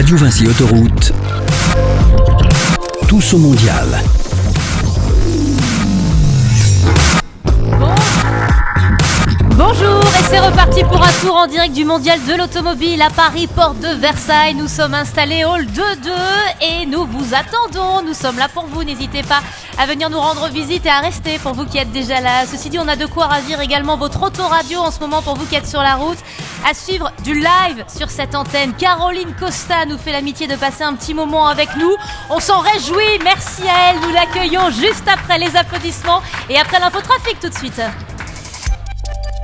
Radio Vinci Autoroute, tous au mondial. Bonjour et c'est reparti pour un tour en direct du mondial de l'automobile à Paris, porte de Versailles. Nous sommes installés hall 2-2 et nous vous attendons. Nous sommes là pour vous, n'hésitez pas à venir nous rendre visite et à rester pour vous qui êtes déjà là. Ceci dit, on a de quoi ravir également votre autoradio en ce moment pour vous qui êtes sur la route. À suivre du live sur cette antenne, Caroline Costa nous fait l'amitié de passer un petit moment avec nous. On s'en réjouit, merci à elle. Nous l'accueillons juste après les applaudissements et après l'infotrafic tout de suite.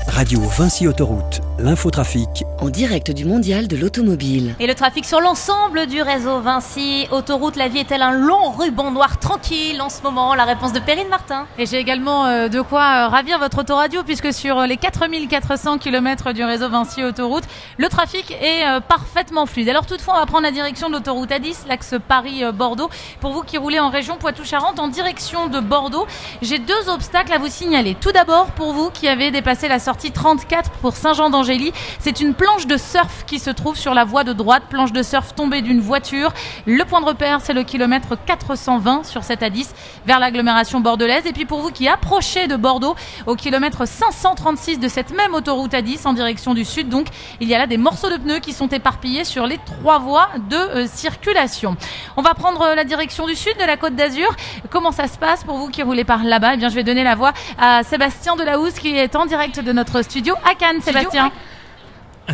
Radio Vinci Autoroute, l'infotrafic. En direct du mondial de l'automobile. Et le trafic sur l'ensemble du réseau Vinci Autoroute. La vie est-elle un long ruban noir tranquille en ce moment? La réponse de Perrine Martin. Et j'ai également de quoi ravir votre autoradio puisque sur les 4400 km du réseau Vinci Autoroute, le trafic est parfaitement fluide. Alors toutefois, on va prendre la direction de l'autoroute A10, l'axe Paris-Bordeaux. Pour vous qui roulez en région Poitou-Charentes en direction de Bordeaux, j'ai deux obstacles à vous signaler. Tout d'abord, pour vous qui avez dépassé la sortie 34 pour Saint-Jean-d'Angély, c'est une planche de surf qui se trouve sur la voie de droite, planche de surf tombée d'une voiture. Le point de repère, c'est le kilomètre 420 sur cette A10 vers l'agglomération bordelaise. Et puis pour vous qui approchez de Bordeaux, au kilomètre 536 de cette même autoroute A10 en direction du sud, donc il y a là des morceaux de pneus qui sont éparpillés sur les trois voies de circulation. On va prendre la direction du sud de la Côte d'Azur. Comment ça se passe pour vous qui roulez par là-bas? Eh bien, je vais donner la voix à Sébastien Delahousse qui est en direct de notre studio à Cannes. Sébastien.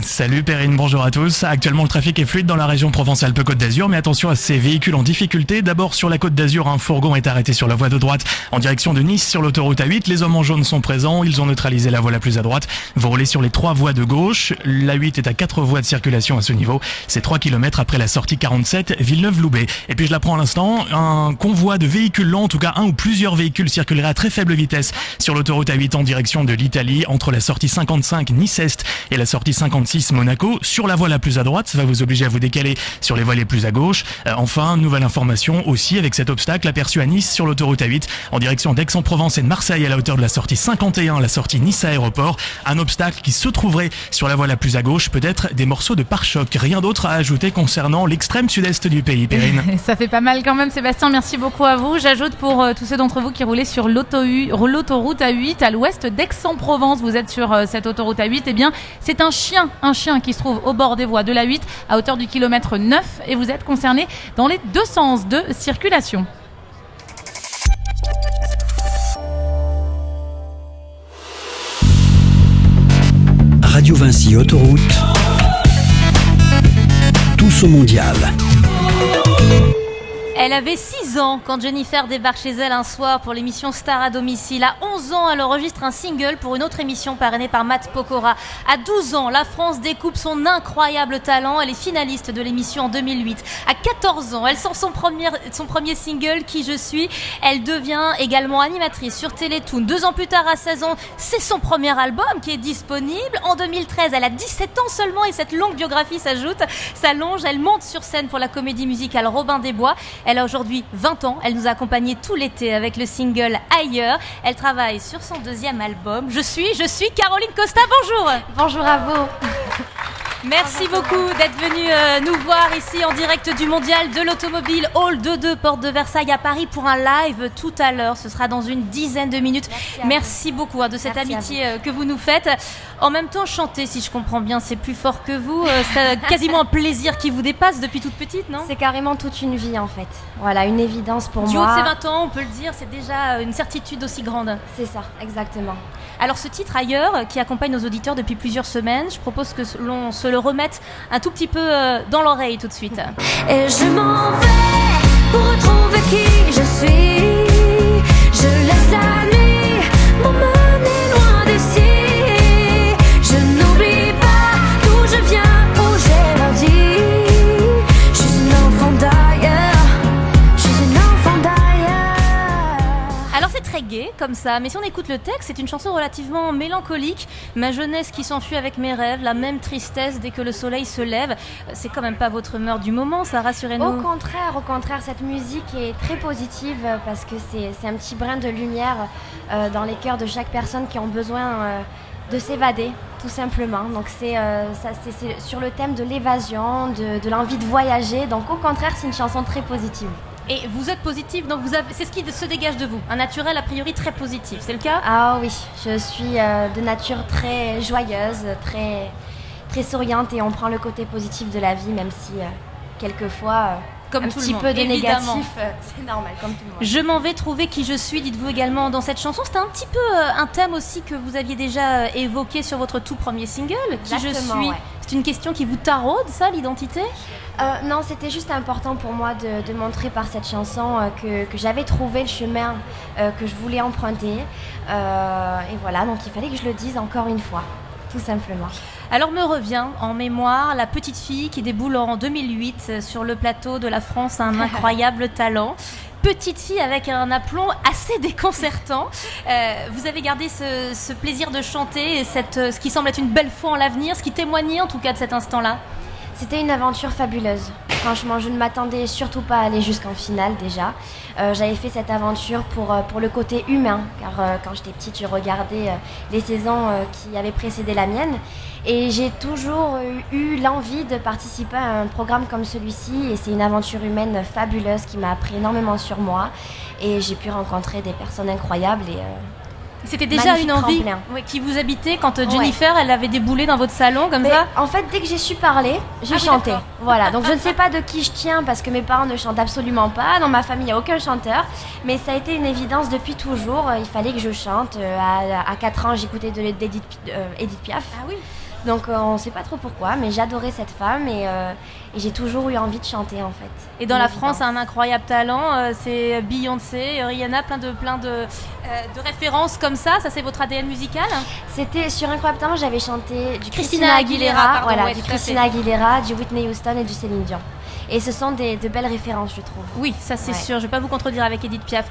Salut Perrine, bonjour à tous. Actuellement, le trafic est fluide dans la région Provence-Alpes-Côte d'Azur, mais attention à ces véhicules en difficulté. D'abord, sur la Côte d'Azur, un fourgon est arrêté sur la voie de droite en direction de Nice sur l'autoroute A8. Les hommes en jaune sont présents, ils ont neutralisé la voie la plus à droite. Vous roulez sur les trois voies de gauche. L'A8 est à 4 voies de circulation à ce niveau. C'est 3 km après la sortie 47 Villeneuve-Loubet. Et puis je l'apprends à l'instant, un convoi de véhicules lents, en tout cas un ou plusieurs véhicules circuleraient à très faible vitesse sur l'autoroute A8 en direction de l'Italie entre la sortie 55 Nice-Est et la sortie 56 Monaco. Sur la voie la plus à droite, ça va vous obliger à vous décaler sur les voies les plus à gauche. Enfin, nouvelle information aussi avec cet obstacle aperçu à Nice sur l'autoroute A8 en direction d'Aix-en-Provence et de Marseille à la hauteur de la sortie 51, la sortie Nice Aéroport. Un obstacle qui se trouverait sur la voie la plus à gauche, peut-être des morceaux de pare-choc. Rien d'autre à ajouter concernant l'extrême sud-est du pays, Perrine. Ça fait pas mal quand même, Sébastien, merci beaucoup à vous. J'ajoute pour tous ceux d'entre vous qui roulaient sur l'autoroute A8 à l'ouest d'Aix-en-Provence, vous êtes sur cette autoroute A8, eh bien c'est un chien qui se trouve au bord des voies de l'A8 à hauteur du kilomètre 9 et vous êtes concerné dans les deux sens de circulation. Radio Vinci Autoroute, tous au mondial. Elle avait 6 ans quand Jennifer débarque chez elle un soir pour l'émission Star à domicile. À 11 ans, elle enregistre un single pour une autre émission parrainée par Matt Pokora. À 12 ans, la France découpe son incroyable talent. Elle est finaliste de l'émission en 2008. À 14 ans, elle sort son premier single, Qui je suis. Elle devient également animatrice sur Télétoon. 2 ans plus tard, à 16 ans, c'est son premier album qui est disponible. En 2013, elle a 17 ans seulement et cette longue biographie s'allonge. Elle monte sur scène pour la comédie musicale Robin des Bois. Elle a aujourd'hui 20 ans, elle nous a accompagnés tout l'été avec le single Ailleurs. Elle travaille sur son deuxième album. Je suis Caroline Costa, bonjour. Bonjour à vous. Merci beaucoup d'être venu nous voir ici en direct du mondial de l'automobile Hall 2-2 porte de Versailles à Paris pour un live tout à l'heure. Ce sera dans une dizaine de minutes. Merci beaucoup de cette amitié que vous nous faites. En même temps, chanter, si je comprends bien, c'est plus fort que vous. C'est quasiment un plaisir qui vous dépasse depuis toute petite, non? C'est carrément toute une vie en fait. Voilà, une évidence pour du moi. Du haut de ses 20 ans, on peut le dire, c'est déjà une certitude aussi grande. C'est ça, exactement. Alors ce titre Ailleurs, qui accompagne nos auditeurs depuis plusieurs semaines, je propose que l'on se le remette un tout petit peu dans l'oreille tout de suite. Et je m'en vais pour retrouver qui je suis. Je laisse la nuit m'emmener loin d'ici. Je n'oublie pas d'où je viens, où j'ai grandi. Je suis une enfant d'ailleurs. Je suis une enfant d'ailleurs. Alors c'est très gai comme ça, mais si on écoute le texte, c'est une chanson relativement mélancolique. Ma jeunesse qui s'enfuit avec mes rêves, la même tristesse dès que le soleil se lève. C'est quand même pas votre humeur du moment, ça, rassurez-nous. Au contraire, cette musique est très positive parce que c'est un petit brin de lumière dans les cœurs de chaque personne qui ont besoin de s'évader, tout simplement. Donc c'est sur le thème de l'évasion, de l'envie de voyager. Donc au contraire, c'est une chanson très positive. Et vous êtes positive, donc c'est ce qui se dégage de vous. Un naturel a priori très positif, c'est le cas? Ah oui, je suis de nature très joyeuse, très, très souriante et on prend le côté positif de la vie, même si quelquefois comme un tout petit le monde, peu de évidemment. négatif, c'est normal, comme tout le monde. Je m'en vais trouver qui je suis, dites-vous également dans cette chanson. C'était un petit peu un thème aussi que vous aviez déjà évoqué sur votre tout premier single. Qui je Exactement, suis, ouais. c'est une question qui vous taraude, ça, l'identité? Non, c'était juste important pour moi de montrer par cette chanson que j'avais trouvé le chemin que je voulais emprunter. Et voilà, donc il fallait que je le dise encore une fois, tout simplement. Alors me revient en mémoire la petite fille qui déboule en 2008 sur le plateau de La France a un incroyable talent. Petite fille avec un aplomb assez déconcertant. Vous avez gardé ce plaisir de chanter et ce qui semble être une belle foi en l'avenir, ce qui témoignait en tout cas de cet instant-là. C'était une aventure fabuleuse. Franchement, je ne m'attendais surtout pas à aller jusqu'en finale déjà. J'avais fait cette aventure pour le côté humain, car quand j'étais petite, je regardais les saisons qui avaient précédé la mienne. Et j'ai toujours eu l'envie de participer à un programme comme celui-ci. Et c'est une aventure humaine fabuleuse qui m'a appris énormément sur moi. Et j'ai pu rencontrer des personnes incroyables. C'était déjà Magnifique une envie tremplin. qui vous habitait quand Jennifer, elle avait déboulé dans votre salon comme ça? En fait, dès que j'ai su parler, j'ai chanté. d'accord. Voilà, donc je ne sais pas de qui je tiens parce que mes parents ne chantent absolument pas. Dans ma famille, il n'y a aucun chanteur. Mais ça a été une évidence depuis toujours. Il fallait que je chante. À 4 ans, j'écoutais Edith Piaf. Ah oui. Donc on ne sait pas trop pourquoi, mais j'adorais cette femme et j'ai toujours eu envie de chanter en fait. Et dans La France a un incroyable talent, c'est Beyoncé, Rihanna, plein de références comme ça c'est votre ADN musical? C'était sur Incroyable Talent, j'avais chanté du Christina Aguilera, pardon, voilà, ouais, du tout à Christina Aguilera, du Whitney Houston et du Céline Dion. Et ce sont de belles références, je trouve. Oui, ça c'est Ouais. sûr, je ne vais pas vous contredire avec Edith Piaf.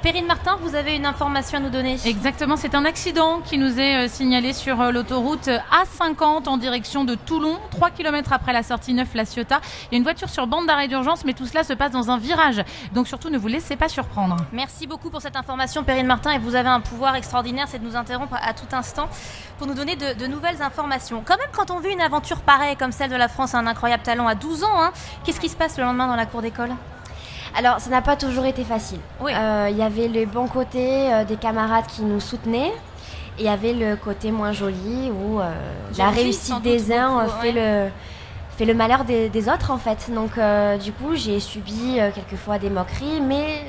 Perrine Martin, vous avez une information à nous donner? Exactement, c'est un accident qui nous est signalé sur l'autoroute A50 en direction de Toulon, 3 km après la sortie 9 La Ciotat. Il y a une voiture sur bande d'arrêt d'urgence, mais tout cela se passe dans un virage. Donc surtout, ne vous laissez pas surprendre. Merci beaucoup pour cette information, Perrine Martin, et vous avez un pouvoir extraordinaire, c'est de nous interrompre à tout instant pour nous donner de nouvelles informations. Quand même, quand on vit une aventure pareille comme celle de La France a un incroyable talent à 12 ans, qu'est-ce qui se passe le lendemain dans la cour d'école? Alors, ça n'a pas toujours été facile. Oui. Il y avait les bons côtés des camarades qui nous soutenaient. Et il y avait le côté moins joli où la Jalousie, réussite sans des doute, uns beaucoup, fait le malheur des autres en fait. Donc du coup j'ai subi quelquefois des moqueries, mais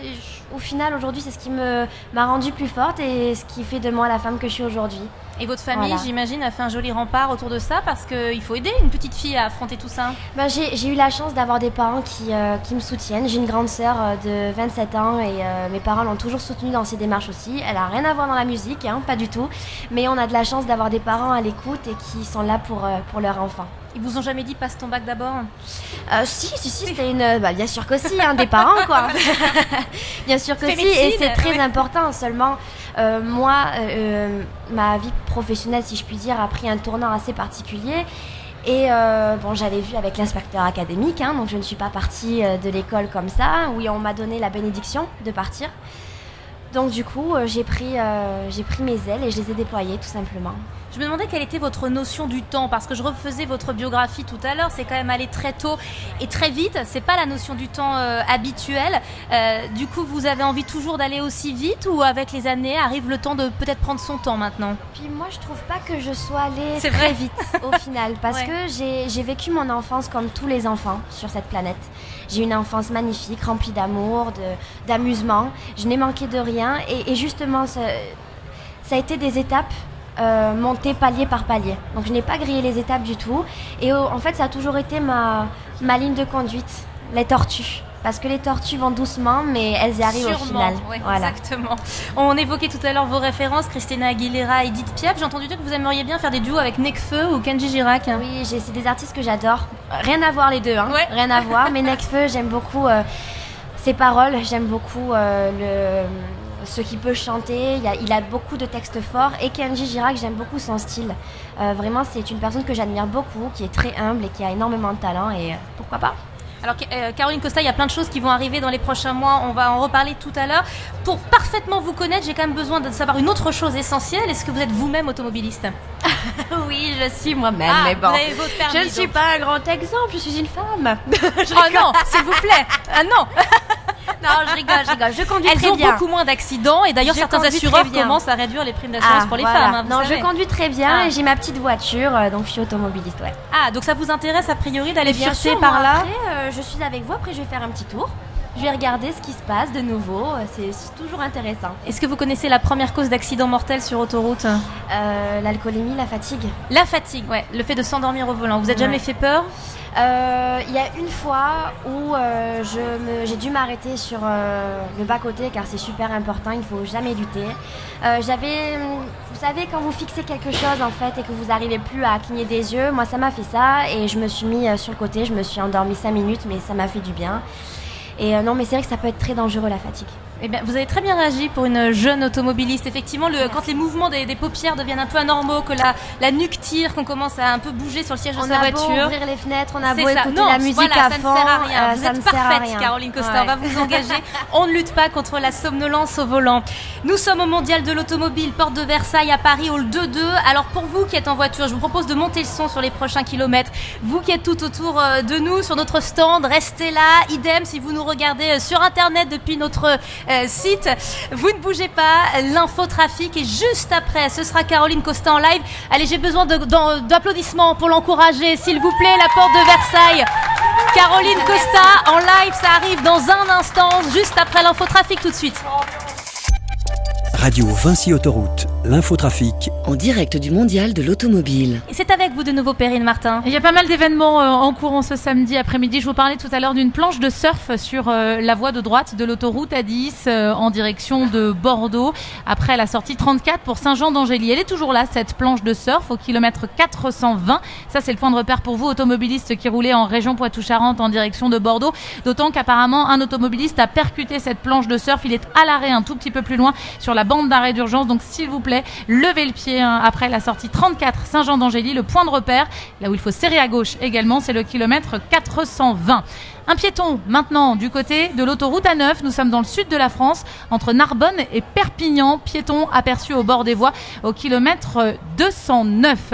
au final aujourd'hui c'est ce qui m'a rendue plus forte et ce qui fait de moi la femme que je suis aujourd'hui. Et votre famille, Voilà. j'imagine, a fait un joli rempart autour de ça parce qu'il faut aider une petite fille à affronter tout ça. Ben, j'ai eu la chance d'avoir des parents qui me soutiennent. J'ai une grande sœur de 27 ans et mes parents l'ont toujours soutenue dans ses démarches aussi. Elle a rien à voir dans la musique, pas du tout. Mais on a de la chance d'avoir des parents à l'écoute et qui sont là pour leur enfant. Ils vous ont jamais dit passe ton bac d'abord? Si, c'était une... bien sûr que si, des parents quoi. Bien sûr que Fais si, médecine, et c'est très ouais. important. Seulement, moi, ma vie professionnelle, si je puis dire, a pris un tournant assez particulier. Et j'avais vu avec l'inspecteur académique, donc je ne suis pas partie de l'école comme ça, où on m'a donné la bénédiction de partir. Donc du coup, j'ai pris mes ailes et je les ai déployées tout simplement. Je me demandais quelle était votre notion du temps, parce que je refaisais votre biographie tout à l'heure, c'est quand même aller très tôt et très vite, c'est pas la notion du temps habituelle. Du coup, vous avez envie toujours d'aller aussi vite ou avec les années arrive le temps de peut-être prendre son temps maintenant? Puis moi, je trouve pas que je sois allée C'est très vrai. vite au final, parce Ouais. que j'ai vécu mon enfance comme tous les enfants sur cette planète. J'ai une enfance magnifique, remplie d'amour, d'amusement. Je n'ai manqué de rien et justement, ça a été des étapes montées palier par palier. Donc je n'ai pas grillé les étapes du tout. Et en fait, ça a toujours été ma ligne de conduite, les tortues. Parce que les tortues vont doucement, mais elles y arrivent au final. Ouais, Voilà. exactement. On évoquait tout à l'heure vos références, Christina Aguilera et Edith Piaf. J'ai entendu dire que vous aimeriez bien faire des duos avec Nekfeu ou Kenji Girac. Oui, c'est des artistes que j'adore. Rien à voir les deux, Ouais. Rien à voir. Mais Nekfeu, j'aime beaucoup ses paroles, j'aime beaucoup ce qu'il peut chanter. Il a beaucoup de textes forts. Et Kenji Girac, j'aime beaucoup son style. Vraiment, c'est une personne que j'admire beaucoup, qui est très humble et qui a énormément de talent. Et pourquoi pas? Alors Caroline Costa, il y a plein de choses qui vont arriver dans les prochains mois, on va en reparler tout à l'heure. Pour parfaitement vous connaître, j'ai quand même besoin de savoir une autre chose essentielle. Est-ce que vous êtes vous-même automobiliste? Oui, je suis moi-même, Ah, mais bon. vous avez votre permis, Je ne suis donc. pas un grand exemple, je suis une femme. Oh non, s'il vous plaît. Ah non. Non, je rigole, je conduis Elles très ont bien. beaucoup moins d'accidents et d'ailleurs Je certains conduis assureurs très bien. commencent à réduire les primes d'assurance pour les voilà. femmes. Hein, vous Non, savez. je conduis très bien Ah. et j'ai ma petite voiture, donc je suis automobiliste, ouais. Ah, donc ça vous intéresse a priori d'aller Bien fureter sûr, par moi, là? après, je suis avec vous, après je vais faire un petit tour. Je vais regarder ce qui se passe de nouveau, c'est toujours intéressant. Est-ce que vous connaissez la première cause d'accident mortel sur autoroute? L'alcoolémie, la fatigue. La fatigue, ouais, le fait de s'endormir au volant. Vous êtes jamais Ouais. fait peur? Il y a une fois où j'ai dû m'arrêter sur le bas-côté car c'est super important, il ne faut jamais lutter. Vous savez, quand vous fixez quelque chose en fait et que vous n'arrivez plus à cligner des yeux, moi ça m'a fait ça et je me suis mis sur le côté, je me suis endormie 5 minutes mais ça m'a fait du bien. Et non mais c'est vrai que ça peut être très dangereux la fatigue. Eh bien, vous avez très bien réagi pour une jeune automobiliste. Effectivement, quand les mouvements des paupières deviennent un peu anormaux, que la nuque tire, qu'on commence à un peu bouger sur le siège de On sa a beau voiture. ouvrir les fenêtres, on a C'est beau ça. écouter Non, la musique voilà, à ça fond, ne sert à rien. Vous ça êtes ne sert à parfaite, rien. Caroline Costa. Ouais. On va vous engager. On ne lutte pas contre la somnolence au volant. Nous sommes au Mondial de l'Automobile, porte de Versailles à Paris, hall 2-2. Alors pour vous qui êtes en voiture, je vous propose de monter le son sur les prochains kilomètres. Vous qui êtes tout autour de nous, sur notre stand, restez là. Idem si vous nous regardez sur Internet depuis notre site. Vous ne bougez pas, l'infotrafic et juste après, ce sera Caroline Costa en live. Allez, j'ai besoin d'applaudissements pour l'encourager, s'il vous plaît, la porte de Versailles. Caroline Costa en live, ça arrive dans un instant, juste après l'infotrafic tout de suite. Radio Vinci Autoroute, l'infotrafic, En direct du Mondial de l'Automobile. Et c'est avec vous de nouveau, Perrine Martin. Il y a pas mal d'événements en cours ce samedi après-midi. Je vous parlais tout à l'heure d'une planche de surf sur la voie de droite de l'autoroute A10 en direction de Bordeaux après la sortie 34 pour Saint-Jean-d'Angély. Elle est toujours là, cette planche de surf au kilomètre 420. Ça, c'est le point de repère pour vous, automobilistes qui roulaient en région Poitou-Charentes en direction de Bordeaux. D'autant qu'apparemment, un automobiliste a percuté cette planche de surf. Il est à l'arrêt un tout petit peu plus loin sur la bande d'arrêt d'urgence. Donc, s'il vous plaît, levez le pied après la sortie 34 Saint-Jean-d'Angély. Le point de repère, là où il faut serrer à gauche également, c'est le kilomètre 420. Un piéton maintenant du côté de l'autoroute A9. Nous sommes dans le sud de la France, entre Narbonne et Perpignan. Piéton aperçu au bord des voies au kilomètre 209.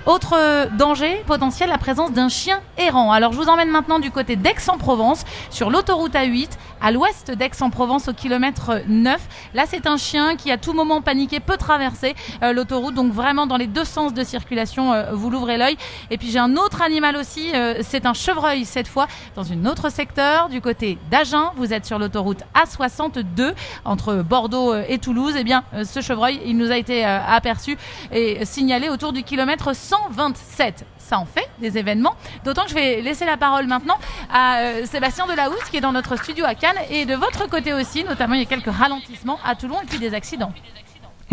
Autre danger potentiel, la présence d'un chien errant. Alors je vous emmène maintenant du côté d'Aix-en-Provence, sur l'autoroute A8, à l'ouest d'Aix-en-Provence au kilomètre 9. Là, c'est un chien qui à tout moment paniqué peut traverser l'autoroute. Donc vraiment dans les deux sens de circulation, vous l'ouvrez l'œil. Et puis j'ai un autre animal aussi, c'est un chevreuil cette fois, dans une autre secteur, du côté d'Agen. Vous êtes sur l'autoroute A62 entre Bordeaux et Toulouse. Eh bien, ce chevreuil, il nous a été aperçu et signalé autour du kilomètre 127. Ça en fait des événements. D'autant que je vais laisser la parole maintenant à Sébastien Delahousse qui est dans notre studio à Cannes. Et de votre côté aussi, notamment, il y a quelques ralentissements à Toulon et puis des accidents.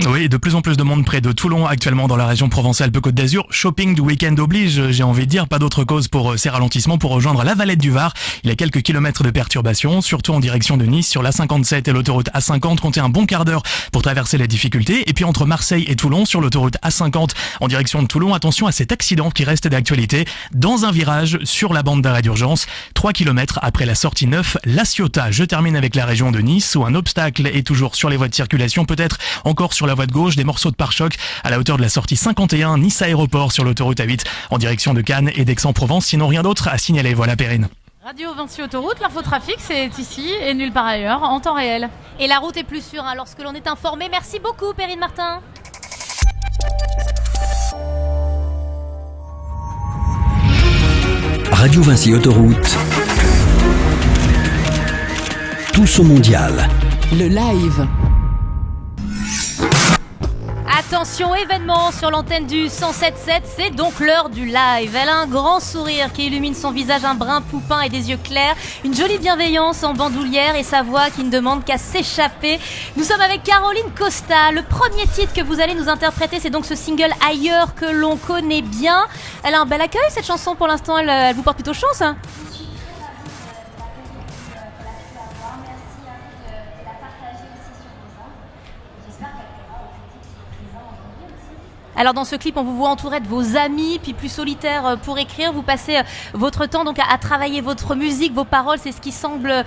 Oui, de plus en plus de monde près de Toulon, actuellement dans la région Provence-Alpes-Côte d'Azur. Shopping du week-end oblige, j'ai envie de dire, pas d'autre cause pour ces ralentissements pour rejoindre la Valette du Var. Il y a quelques kilomètres de perturbations, surtout en direction de Nice, sur l'A57 et l'autoroute A50. Comptez un bon quart d'heure pour traverser les difficultés. Et puis entre Marseille et Toulon, sur l'autoroute A50 en direction de Toulon, attention à cet accident qui reste d'actualité. Dans un virage sur la bande d'arrêt d'urgence, 3 kilomètres après la sortie 9, La Ciotat. Je termine avec la région de Nice, où un obstacle est toujours sur les voies de circulation, peut-être encore sur la voie de gauche, des morceaux de pare-choc à la hauteur de la sortie 51, Nice Aéroport sur l'autoroute A8 en direction de Cannes et d'Aix-en-Provence. Sinon rien d'autre à signaler. Voilà, Perrine. Radio Vinci Autoroute, l'infotrafic, c'est ici et nulle part ailleurs, en temps réel. Et la route est plus sûre lorsque l'on est informé. Merci beaucoup, Perrine Martin. Radio Vinci Autoroute, tous au mondial. Le live. Attention, événement sur l'antenne du 107.7, c'est donc l'heure du live. Elle a un grand sourire qui illumine son visage, un brin poupin et des yeux clairs, une jolie bienveillance en bandoulière et sa voix qui ne demande qu'à s'échapper. Nous sommes avec Caroline Costa. Le premier titre que vous allez nous interpréter, c'est donc ce single Ailleurs que l'on connaît bien. Elle a un bel accueil cette chanson pour l'instant, elle vous porte plutôt chance, hein. Alors dans ce clip, on vous voit entouré de vos amis, puis plus solitaire pour écrire. Vous passez votre temps donc à travailler votre musique, vos paroles. C'est ce qui semble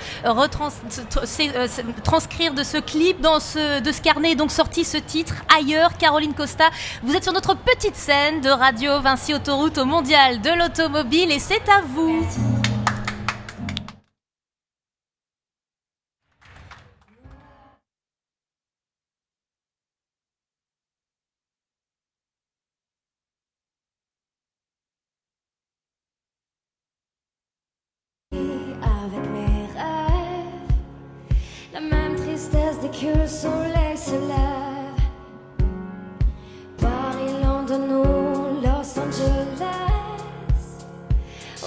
transcrire de ce clip, de ce carnet. Donc sorti ce titre, Ailleurs, Caroline Costa. Vous êtes sur notre petite scène de Radio Vinci Autoroute au Mondial de l'Automobile et c'est à vous. Merci. Avec mes rêves, la même tristesse dès que le soleil se lève. Paris, London ou Los Angeles,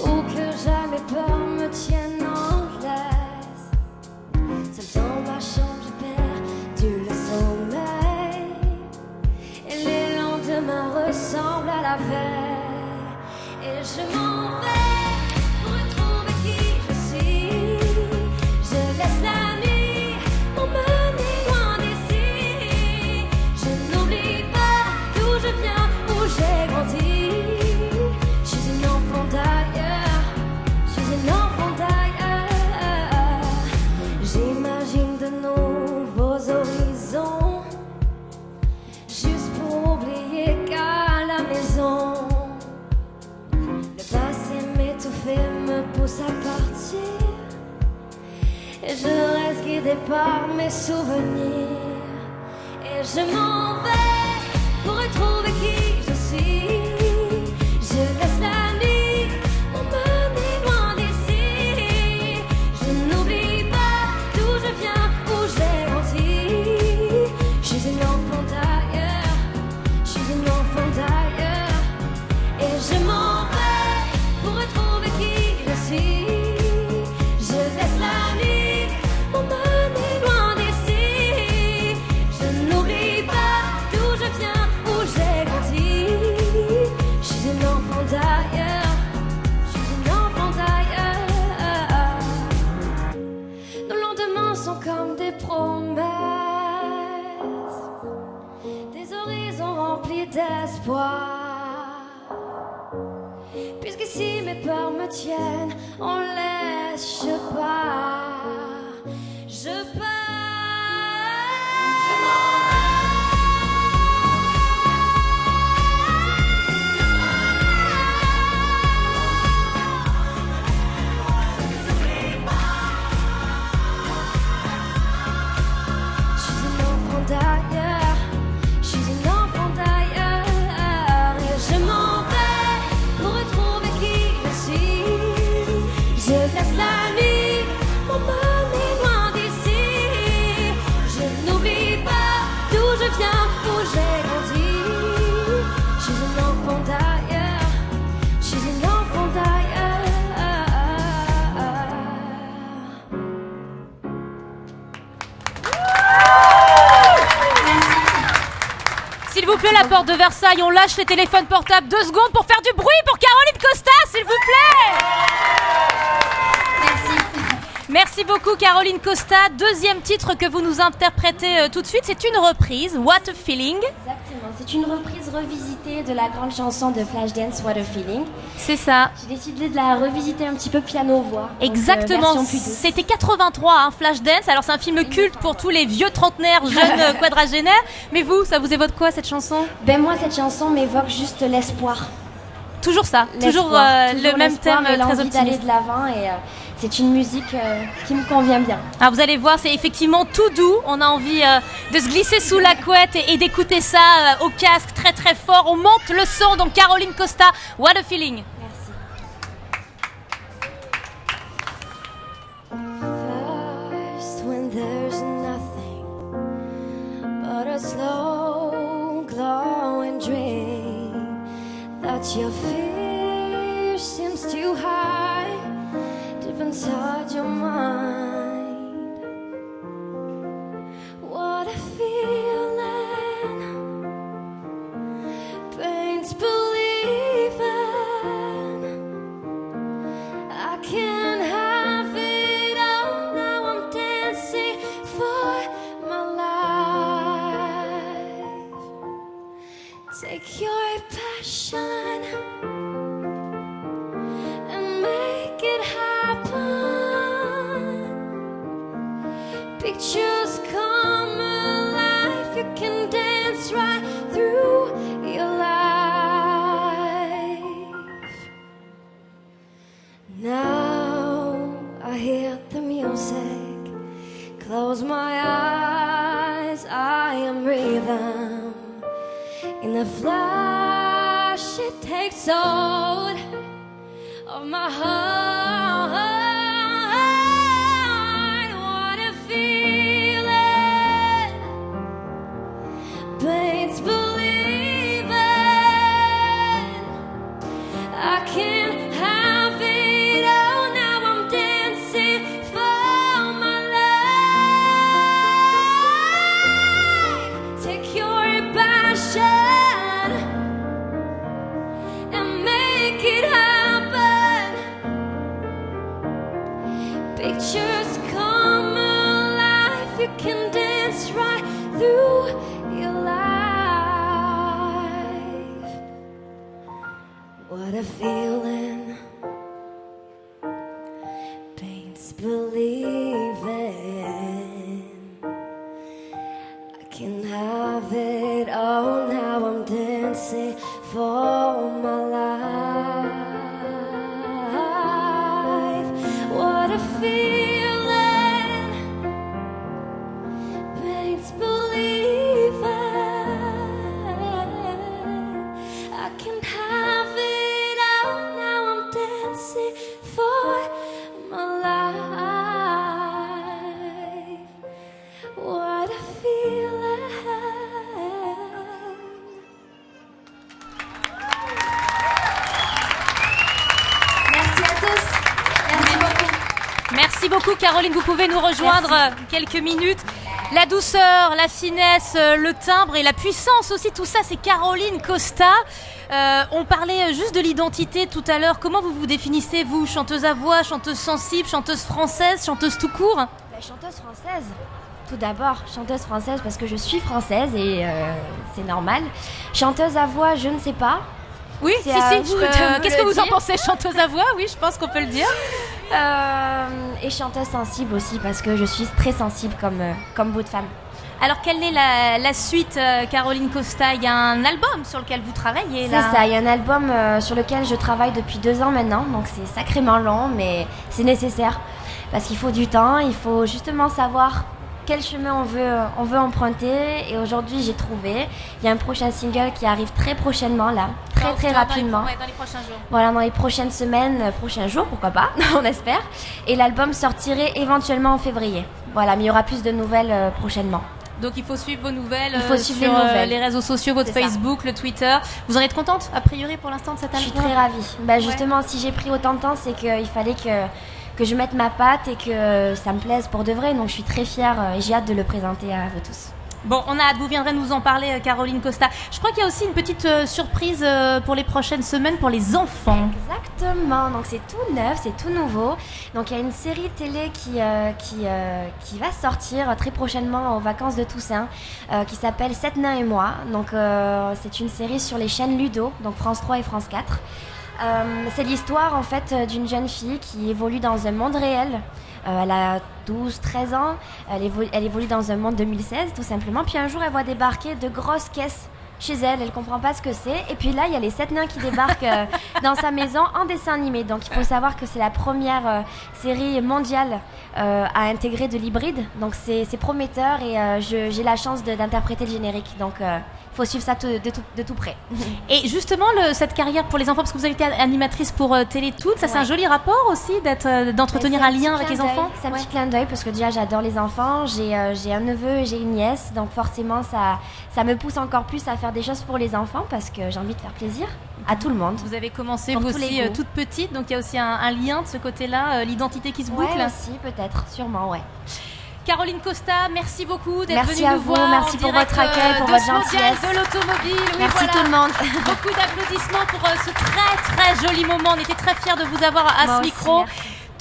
où que jamais peur me tienne en laisse. Seul dans ma chambre, j'ai perdu le sommeil, et les lendemains ressemblent à la veille. Et je m'en vais. À partir, et je reste guidée par mes souvenirs, et je m'en vais pour retrouver qui je suis. Je laisse la nuit m'emmener loin d'ici. Je n'oublie pas d'où je viens, où j'ai grandi. Je suis une enfant d'ailleurs, je suis une enfant d'ailleurs, et je m'en vais pour retrouver qui je suis. Je laisse la nuit m'emmener loin d'ici. Je n'oublie pas d'où je viens, où j'ai grandi. Je suis une enfant d'ailleurs, je suis une enfant d'ailleurs. Nos lendemains sont comme des promesses, des horizons remplis d'espoir. Puisqu'ici mes peurs me tiennent en laisse, je pars, je pars. Je suis une enfant d'ailleurs, je suis une enfant d'ailleurs, et je m'en vais pour retrouver qui je suis. Je laisse la nuit m'emmener loin d'ici. Je n'oublie pas d'où je viens, où j'ai grandi. Je suis une enfant d'ailleurs, je suis une enfant d'ailleurs. S'il vous plaît, la porte de Versailles, on lâche les téléphones portables 2 secondes pour faire du bruit pour Caroline Costa, s'il vous plaît. Merci beaucoup Caroline Costa. Deuxième titre que vous nous interprétez tout de suite, c'est une reprise, What a Feeling. Exactement, c'est une reprise revisitée de la grande chanson de Flashdance, What a Feeling. C'est ça. J'ai décidé de la revisiter un petit peu piano-voix. Exactement, version plus douce. c'était 83, hein, Flashdance. Alors c'est un film culte pour tous les vieux trentenaires, jeunes quadragénaires. Mais vous, ça vous évoque quoi cette chanson? Ben moi, cette chanson m'évoque juste l'espoir. Toujours ça, toujours le même thème et très l'envie d'aller optimiste. de l'avant, et c'est une musique qui me convient bien. Alors vous allez voir, c'est effectivement tout doux. On a envie de se glisser sous la couette et d'écouter ça au casque très très fort. On monte le son, donc Caroline Costa, What a Feeling. Merci. First, when there's nothing but a slow glowing dream that your fear seems too high deep inside your mind. What a feeling, pain's believing. I can't have it all now. I'm dancing for my life. Take Pictures come alive, you can dance right through your life. Now I hear the music, close my eyes, I am rhythm. In a flash it takes hold of my heart. What a feeling, pain's believing. I can't have it all, now I'm dancing for my life. Take your passion and make it happen. Pictures come alive, you can dance right through your life. What a feeling, pain's believing. I can have it all, now I'm dancing for my life. What a feeling, pain's believing. I can have it all, now I'm dancing for my life. What a feeling. Merci à tous. Merci beaucoup. Merci beaucoup Caroline, vous pouvez nous rejoindre quelques minutes. La douceur, la finesse, le timbre et la puissance aussi, tout ça c'est Caroline Costa. On parlait juste de l'identité tout à l'heure. Comment vous vous définissez, vous? Chanteuse à voix, chanteuse sensible, chanteuse française, chanteuse tout court? Chanteuse française. Tout d'abord, chanteuse française parce que je suis française et c'est normal. Chanteuse à voix, je ne sais pas. Oui, C'est si, à si. vous de me Qu'est-ce que le vous en dire. pensez, chanteuse à voix? Oui, je pense qu'on peut le dire. Et chanteuse sensible aussi parce que je suis très sensible comme bout de femme. Alors, quelle est la suite, Caroline Costa? Il y a un album sur lequel vous travaillez là. C'est ça, il y a un album sur lequel je travaille depuis 2 ans maintenant, donc c'est sacrément long, mais c'est nécessaire parce qu'il faut du temps, il faut justement savoir quel chemin on veut emprunter. Et aujourd'hui, j'ai trouvé. Il y a un prochain single qui arrive très prochainement là, très rapidement. Dans les prochains jours. Voilà, dans les prochaines semaines, prochains jours, pourquoi pas, on espère. Et l'album sortirait éventuellement en février. Voilà, mais il y aura plus de nouvelles prochainement. Donc il faut suivre vos nouvelles Il faut suivre sur les nouvelles. les réseaux sociaux, votre C'est ça. Facebook, le Twitter. Vous en êtes contente, a priori, pour l'instant, de cet Je album? suis très ravie. Bah, justement, si j'ai pris autant de temps, c'est qu'il fallait que je mette ma patte et que ça me plaise pour de vrai. Donc je suis très fière et j'ai hâte de le présenter à vous tous. Bon, on a hâte, vous viendrez nous en parler, Caroline Costa. Je crois qu'il y a aussi une petite surprise pour les prochaines semaines pour les enfants. Exactement, donc c'est tout neuf, c'est tout nouveau. Donc il y a une série télé qui va sortir très prochainement aux vacances de Toussaint qui s'appelle 7 nains et moi. Donc c'est une série sur les chaînes Ludo, donc France 3 et France 4. C'est l'histoire en fait d'une jeune fille qui évolue dans un monde réel. Elle a 12-13 ans, elle évolue dans un monde 2016 tout simplement. Puis un jour elle voit débarquer de grosses caisses chez elle comprend pas ce que c'est. Et puis là il y a les 7 nains qui débarquent dans sa maison en dessin animé. Donc il faut savoir que c'est la première série mondiale à intégrer de l'hybride. Donc c'est prometteur et j'ai la chance d'interpréter le générique. Donc il faut suivre ça de tout près. Et justement, cette carrière pour les enfants, parce que vous avez été animatrice pour Télétoon, ça c'est un Ouais. joli rapport aussi d'entretenir C'est un petit lien avec clin les d'œil. enfants. C'est un petit clin d'œil parce que déjà j'adore les enfants, j'ai un neveu et j'ai une nièce, donc forcément ça me pousse encore plus à faire des choses pour les enfants parce que j'ai envie de faire plaisir à tout le monde. Vous avez commencé Pour vous tous les aussi goûts. toute petite, donc il y a aussi un lien de ce côté-là, l'identité qui se boucle. Ouais, aussi peut-être, sûrement, ouais. Caroline Costa, merci beaucoup d'être Merci venue à nous vous, voir. merci en pour direct, votre accueil, pour de votre ce mondial gentillesse. de l'automobile. Oui, Merci voilà. tout le monde. Beaucoup d'applaudissements pour ce très très joli moment. On était très fiers de vous avoir à Moi ce aussi, micro. merci.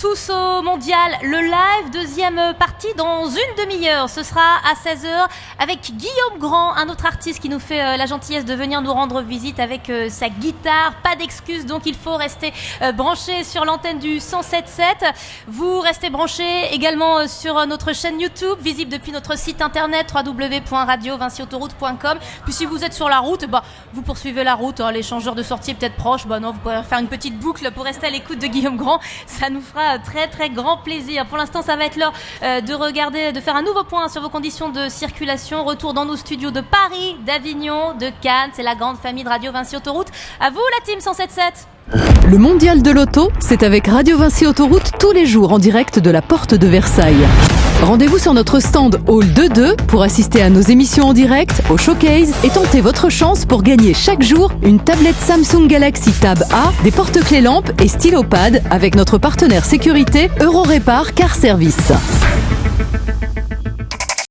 Tous au Mondial, le live, deuxième partie dans une demi-heure. Ce sera à 16h avec Guillaume Grand, un autre artiste qui nous fait la gentillesse de venir nous rendre visite avec sa guitare. Pas d'excuses, donc il faut rester branché sur l'antenne du 107.7. Vous restez branchés également sur notre chaîne YouTube, visible depuis notre site internet www.radio-vinciautoroute.com. Puis si vous êtes sur la route, vous poursuivez la route, l'échangeur de sortie est peut-être proche, non, vous pouvez faire une petite boucle pour rester à l'écoute de Guillaume Grand, ça nous fera très très grand plaisir. Pour l'instant, ça va être l'heure de faire un nouveau point sur vos conditions de circulation. Retour dans nos studios de Paris, d'Avignon, de Cannes, c'est la grande famille de Radio Vinci Autoroute. À vous la team 107.7. Le mondial de l'auto, c'est avec Radio Vinci Autoroute tous les jours en direct de la porte de Versailles. Rendez-vous sur notre stand Hall 2.2 pour assister à nos émissions en direct, au showcase et tenter votre chance pour gagner chaque jour une tablette Samsung Galaxy Tab A, des porte-clés lampes et stylo pad avec notre partenaire sécurité Eurorépar Car Service.